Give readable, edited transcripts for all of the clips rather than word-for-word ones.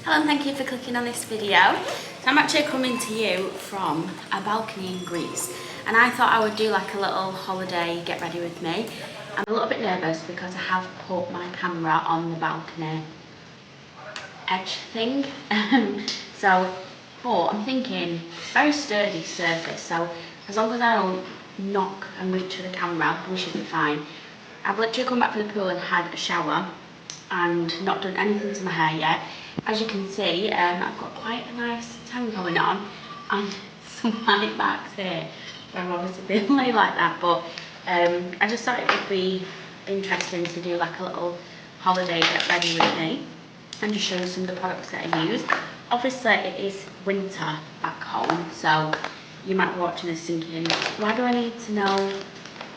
Hello and thank you for clicking on this video. So I'm actually coming to you from a balcony in Greece, and I thought I would do like a little holiday get ready with me. I'm a little bit nervous because I have put my camera on the balcony edge thing. But I'm thinking very sturdy surface, so as long as I don't knock and reach for the camera, we should be fine. I've literally come back from the pool and had a shower and not done anything to my hair yet. As you can see, I've got quite a nice tan going on and some white marks here. I've obviously been laid like that, but I just thought it would be interesting to do like a little holiday get ready with me and just show you some of the products that I use. Obviously it is winter back home, so you might be watching this thinking, why do I need to know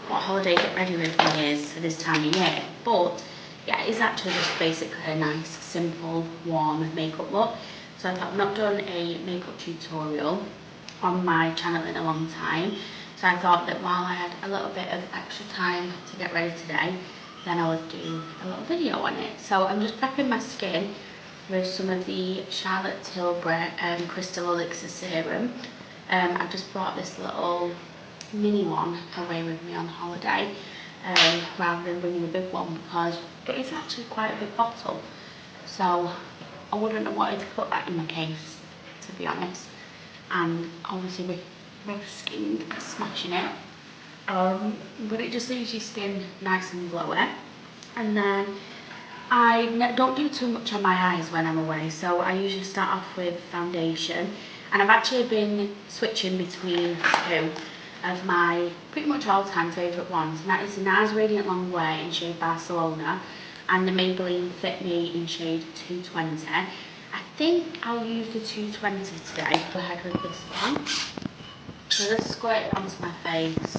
what holiday get ready with me is for this time of year? But yeah, it's actually just basically a nice, simple, warm makeup look. So I thought I've not done a makeup tutorial on my channel in a long time. So I thought that while I had a little bit of extra time to get ready today, then I would do a little video on it. So I'm just prepping my skin with some of the Charlotte Tilbury Crystal Elixir Serum. I've just brought this little mini one away with me on holiday, rather than bringing a big one because it is actually quite a big bottle. So I wouldn't have wanted to put that in my case, to be honest. And obviously with risking smashing it. But it just leaves your skin nice and glowy. And then I don't do too much on my eyes when I'm away, so I usually start off with foundation. And I've actually been switching between two of my pretty much all-time favourite ones, and that is the NARS Radiant Long Wear in shade Barcelona and the Maybelline Fit Me in shade 220. I think I'll use the 220 today. Go ahead with this one. So let's squirt it onto my face.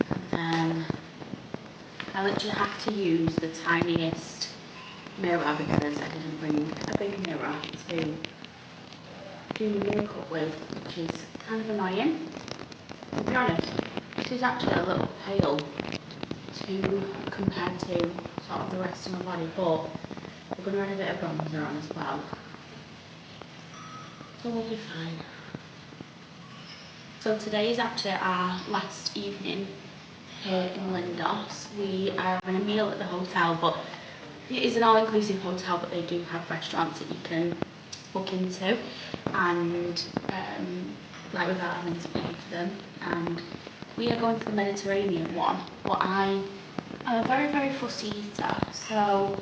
And then I literally have to use the tiniest mirror because I didn't bring a big mirror to do makeup with, which is kind of annoying. To be honest, this is actually a little pale compared to sort of the rest of my body, but we're going to add a bit of bronzer on as well, so we'll be fine. So today is actually our last evening here in Lindos. We are having a meal at the hotel, but it is an all-inclusive hotel, but they do have restaurants that you can book into, and like without having to pay for them. And we are going to the Mediterranean one, but I am a very, very fussy eater, so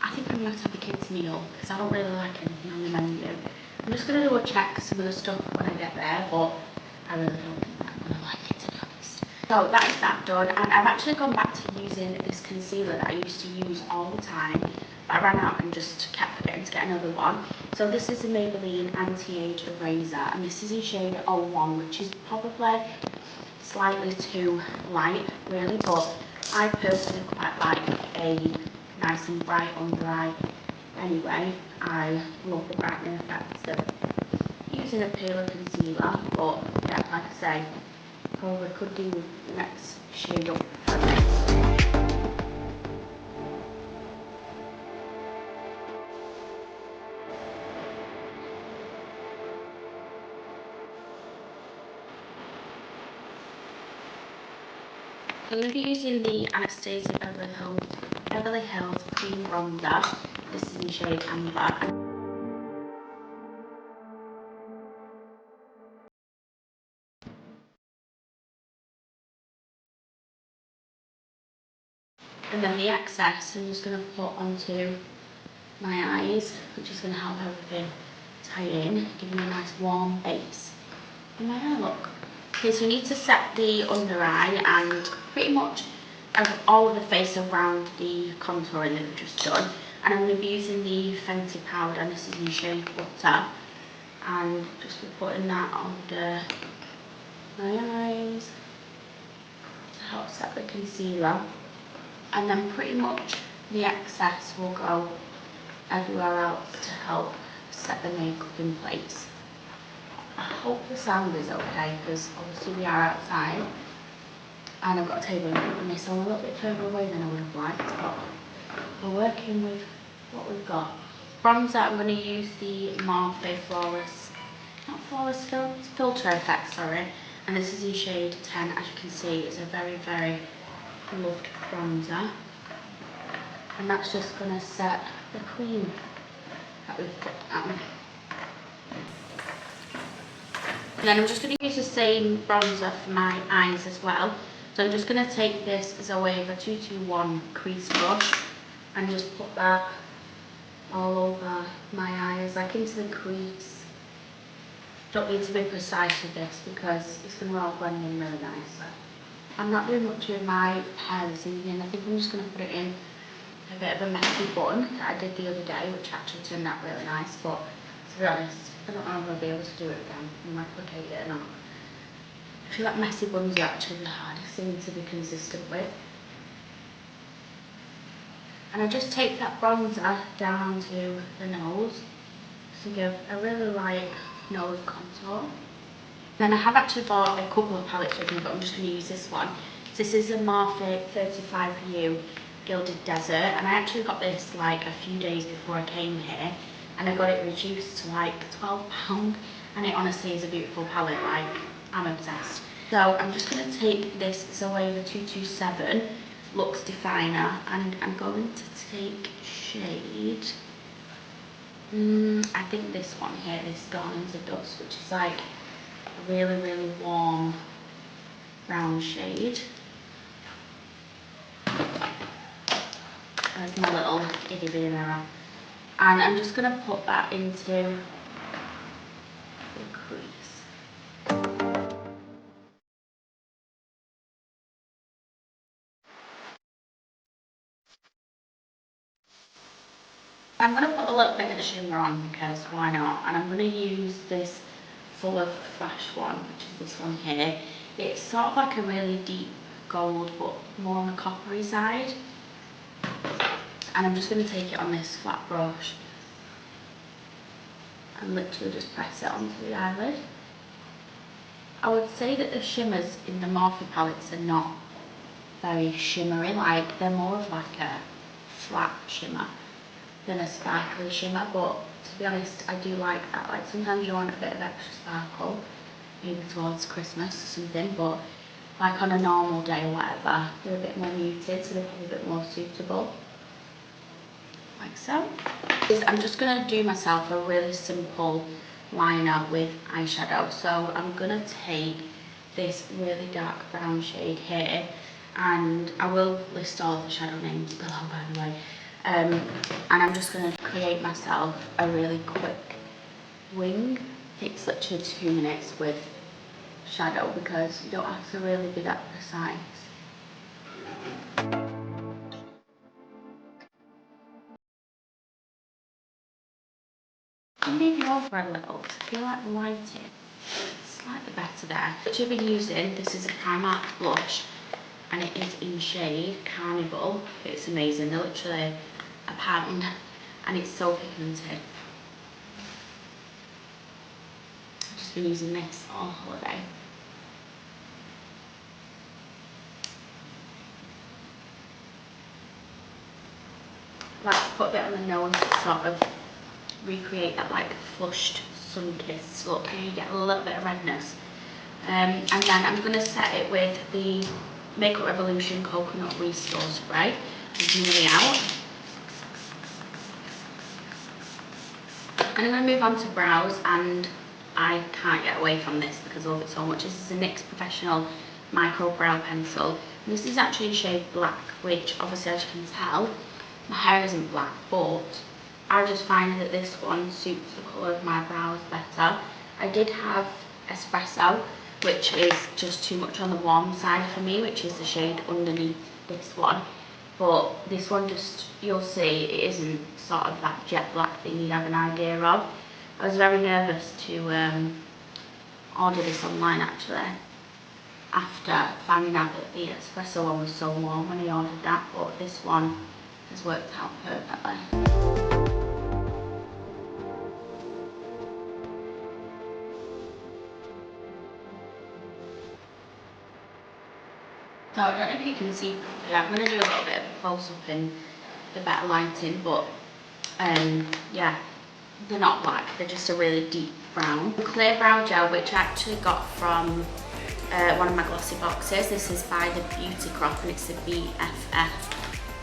I think I'm going to have a kids meal because I don't really like anything on the menu. I'm just going to double check some of the stuff when I get there, but I really don't think that I'm going to like it, to be honest. So that is that done, and I've actually gone back to using this concealer that I used to use all the time. I ran out and just kept forgetting to get another one. So this is the Maybelline Anti-Age Eraser, and this is in shade 01, which is probably slightly too light, really, but I personally quite like a nice and bright under eye. Anyway, I love the brightening effects of using a paler concealer, but yeah, like I say, probably could do the next shade up for me. I'm going to be using the Anastasia Beverly Hills Cream Bronzer. This is in shade Amber. And then the excess I'm just going to put onto my eyes, which is going to help everything tie in, give me a nice warm base in my hair look. Okay, so you need to set the under eye and pretty much all of the face around the contouring that we've just done. And I'm going to be using the Fenty powder, and this is in shade Butter, and just be putting that under my eyes to help set the concealer. And then pretty much the excess will go everywhere else to help set the makeup in place. I hope the sound is okay because obviously we are outside and I've got a table in front of me, so I'm a little bit further away than I would have liked, but we're working with what we've got. Bronzer, I'm going to use the Morphe Flawless, not Flawless Filter Effect, sorry. And this is in shade 10. As you can see, it's a very, very loved bronzer. And that's just going to set the cream that we've put down. And then I'm just going to use the same bronzer for my eyes as well. So I'm just going to take this Zoeva 221 crease brush and just put that all over my eyes, like into the crease. Don't need to be precise with this because it's going to all blend in really nicely. I'm not doing much with my hair this evening. I think I'm just going to put it in a bit of a messy bun that I did the other day, which actually turned out really nice, but to be honest, I don't know if I'll be able to do it again. I might replicate it or not. I feel like messy buns are actually the hardest thing to be consistent with. And I just take that bronzer down to the nose to give a really light nose contour. Then I have actually bought a couple of palettes with me, but I'm just going to use this one. So this is a Morphe 35U Gilded Desert, and I actually got this like a few days before I came here, and I got it reduced to like £12, and it honestly is a beautiful palette. Like, I'm obsessed. So I'm just going to take this Zoeva 227 Luxe Definer, and I'm going to take shade, I think this one here, this Dawn into Dust, which is like a really, really warm brown shade. There's my little itty bitty mirror. And I'm just going to put that into the crease. I'm going to put a little bit of shimmer on because why not? And I'm going to use this Full of Fresh one, which is this one here. It's sort of like a really deep gold, but more on the coppery side. And I'm just going to take it on this flat brush and literally just press it onto the eyelid. I would say that the shimmers in the Morphe palettes are not very shimmery, like they're more of like a flat shimmer than a sparkly shimmer, but to be honest, I do like that. Like sometimes you want a bit of extra sparkle, maybe towards Christmas or something, but like on a normal day or whatever, they're a bit more muted, so they're probably a bit more suitable. Like so. I'm just going to do myself a really simple liner with eyeshadow. So I'm going to take this really dark brown shade here, and I will list all the shadow names below, by the way. And I'm just going to create myself a really quick wing. It takes literally 2 minutes with shadow because you don't have to really be that precise. I'm moving over a little because I feel like the lighting is slightly better there. Which I've been using, this is a Primark blush, and it is in shade Carnival. It's amazing, they're literally £1, and it's so pigmented. I've just been using this all holiday. I like to put a bit on the nose to sort of recreate that like flushed sun-kissed look, and you get a little bit of redness. And then I'm going to set it with the Makeup Revolution Coconut Restore Spray. It's nearly out. And I'm going to move on to brows, and I can't get away from this because I love it so much. This is a NYX Professional Micro Brow Pencil. And this is actually in shade Black, which obviously, as you can tell, my hair isn't black, but I just find that this one suits the colour of my brows better. I did have Espresso, which is just too much on the warm side for me, which is the shade underneath this one. But this one, just, you'll see, it isn't sort of that jet black thing you'd have an idea of. I was very nervous to order this online actually, after finding out that the Espresso one was so warm when I ordered that, but this one has worked out perfectly. So I don't know if you can see properly. I'm going to do a little bit of a close up in the better lighting, but Yeah, they're not black, they're just a really deep brown. Clear brow gel, which I actually got from one of my glossy boxes. This is by the Beauty Crop and it's the BFF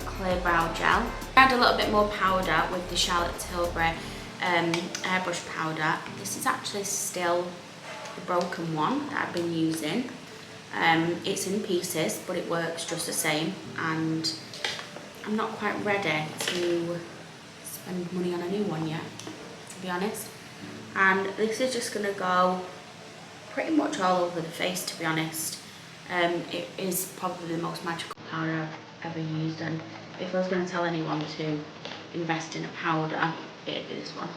Clear Brow Gel. I had a little bit more powder with the Charlotte Tilbury airbrush powder. This is actually still the broken one that I've been using. It's in pieces, but it works just the same, and I'm not quite ready to spend money on a new one yet, to be honest. And this is just going to go pretty much all over the face, to be honest. It is probably the most magical powder I've ever used, and if I was going to tell anyone to invest in a powder, it'd be this one.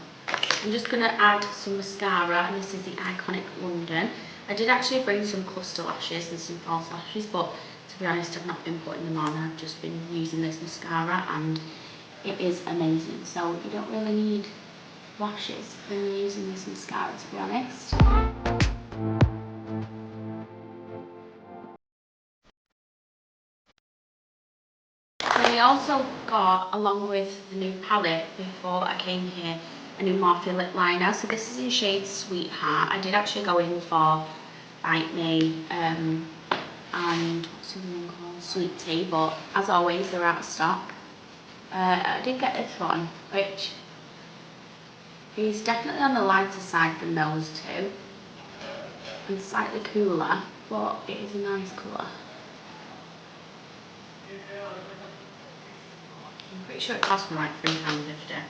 I'm just going to add some mascara, and this is the Iconic London. I did actually bring some cluster lashes and some false lashes, but to be honest, I've not been putting them on. I've just been using this mascara, and it is amazing. So you don't really need lashes when you're using this mascara, to be honest. I also got, along with the new palette before I came here, a new Morphe lip liner. So this is in shade Sweetheart. I did actually go in for Bite Me and what's the other one called? Sweet Tea, but as always they're out of stock. I did get this one, which is definitely on the lighter side than those two, and slightly cooler, but it is a nice colour. I'm pretty sure it cost me like £3.50.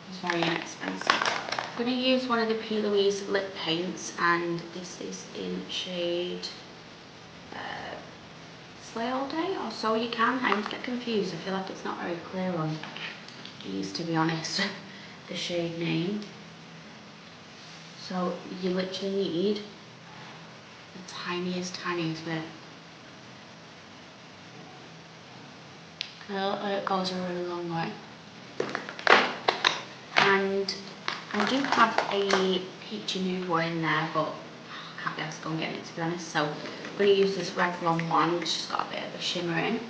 It's very inexpensive. I'm going to use one of the P.Louise lip paints, and this is in shade Slay All Day, or So You Can. I get confused, I feel like it's not very clear on these, to be honest, the shade name. So you literally need the tiniest bit. It goes a really long way. And I do have a peachy nude one in there, but I can't be asked to go and get it, to be honest. So I'm going to use this Revlon one, which has got a bit of a shimmer in.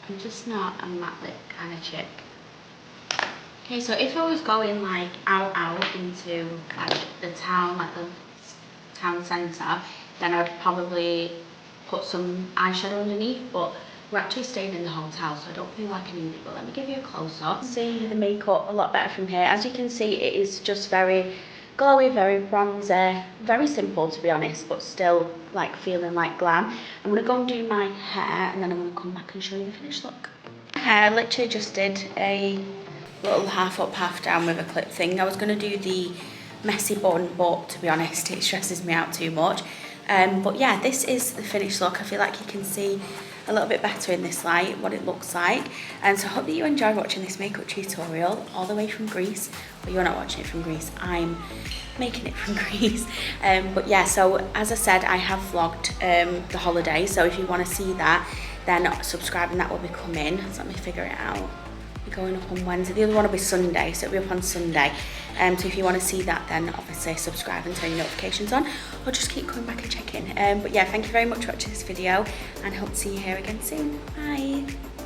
I'm just not a matte lip kind of chick. Okay, so if I was going like out into like the town, like the town centre, then I'd probably put some eyeshadow underneath, but we're actually staying in the hotel, so I don't feel like I need it. But let me give you a close-up. See the makeup a lot better from here. As you can see, it is just very glowy, very bronzy, very simple, to be honest, but still like feeling like glam. I'm gonna go and do my hair, and then I'm gonna come back and show you the finished look. I literally just did a little half up, half down with a clip thing. I was gonna do the messy bun, but to be honest, it stresses me out too much. But yeah, this is the finished look. I feel like you can see a little bit better in this light what it looks like, and so I hope that you enjoyed watching this makeup tutorial all the way from Greece. But you're not watching it from Greece, I'm making it from Greece. But yeah, so as I said, I have vlogged the holiday, so if you want to see that, then subscribe and that will be coming. So let me figure it out. We're going up on Wednesday. The other one will be Sunday, so it'll be up on Sunday. So if you want to see that, then obviously subscribe and turn your notifications on, or just keep coming back and checking. But yeah, thank you very much for watching this video, and hope to see you here again soon. Bye.